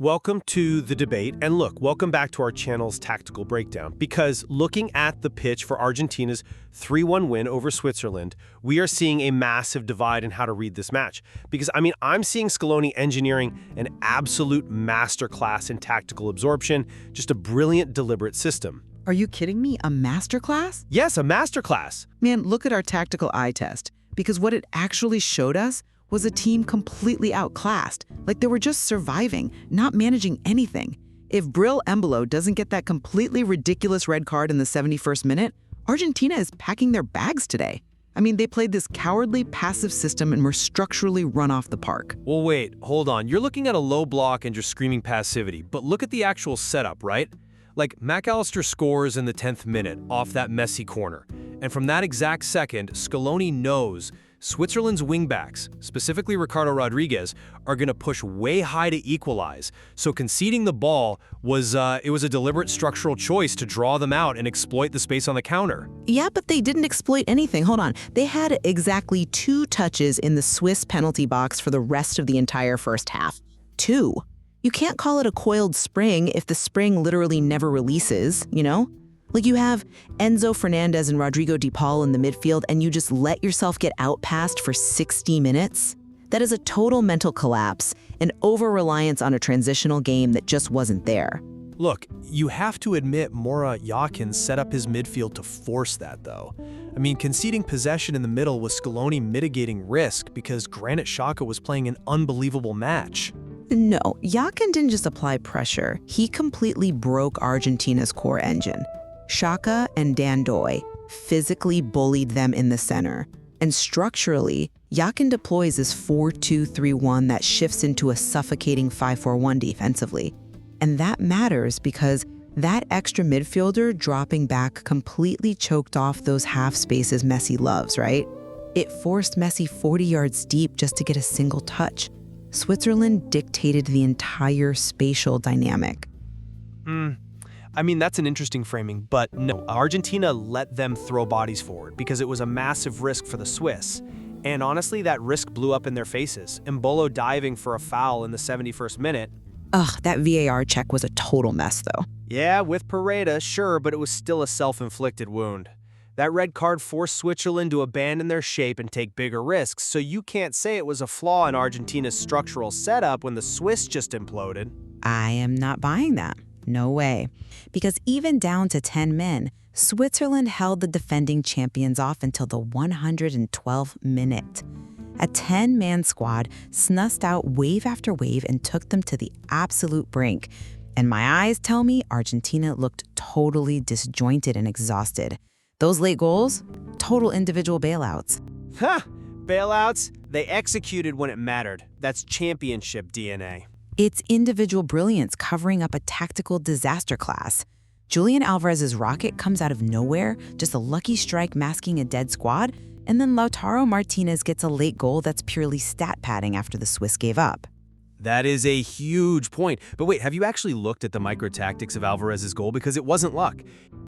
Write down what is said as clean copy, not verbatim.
Welcome to the debate, and look, welcome back to our channel's tactical breakdown, because looking at the pitch for Argentina's 3-1 win over Switzerland, we are seeing a massive divide in how to read this match. Because, I'm seeing Scaloni engineering an absolute masterclass in tactical absorption, just a brilliant, deliberate system. Are you kidding me? A masterclass? Yes, a masterclass. Man, look at our tactical eye test, because what it actually showed us was a team completely outclassed, like they were just surviving, not managing anything. If Breel Embolo doesn't get that completely ridiculous red card in the 71st minute, Argentina is packing their bags today. They played this cowardly, passive system and were structurally run off the park. Well, wait, hold on. You're looking at a low block and you're screaming passivity, but look at the actual setup, right? Like, Macallister scores in the 10th minute off that Messi corner. And from that exact second, Scaloni knows Switzerland's wingbacks, specifically Ricardo Rodriguez, are going to push way high to equalize. So conceding the ball was a deliberate structural choice to draw them out and exploit the space on the counter. Yeah, but they didn't exploit anything. Hold on. They had exactly 2 touches in the Swiss penalty box for the rest of the entire first half. 2. You can't call it a coiled spring if the spring literally never releases, you know? Like, you have Enzo Fernandez and Rodrigo de Paul in the midfield and you just let yourself get outpassed for 60 minutes? That is a total mental collapse, an over-reliance on a transitional game that just wasn't there. Look, you have to admit Xhaka set up his midfield to force that, though. Conceding possession in the middle was Scaloni mitigating risk because Granit Xhaka was playing an unbelievable match. No, Xhaka didn't just apply pressure. He completely broke Argentina's core engine. Xhaka and Ndoye physically bullied them in the center. And structurally, Xhaka deploys this 4-2-3-1 that shifts into a suffocating 5-4-1 defensively. And that matters because that extra midfielder dropping back completely choked off those half spaces Messi loves, right? It forced Messi 40 yards deep just to get a single touch. Switzerland dictated the entire spatial dynamic. That's an interesting framing, but no, Argentina let them throw bodies forward because it was a massive risk for the Swiss. And honestly, that risk blew up in their faces. Embolo diving for a foul in the 71st minute. That VAR check was a total mess, though. Yeah, with Pereira, sure, but it was still a self-inflicted wound. That red card forced Switzerland to abandon their shape and take bigger risks, so you can't say it was a flaw in Argentina's structural setup when the Swiss just imploded. I am not buying that. No way. Because even down to 10 men, Switzerland held the defending champions off until the 112th minute. A 10-man squad snuffed out wave after wave and took them to the absolute brink. And my eyes tell me Argentina looked totally disjointed and exhausted. Those late goals? Total individual bailouts. Bailouts? They executed when it mattered. That's championship DNA. It's individual brilliance covering up a tactical disaster class. Julian Alvarez's rocket comes out of nowhere, just a lucky strike masking a dead squad, and then Lautaro Martinez gets a late goal that's purely stat padding after the Swiss gave up. That is a huge point. But wait, have you actually looked at the micro-tactics of Alvarez's goal? Because it wasn't luck.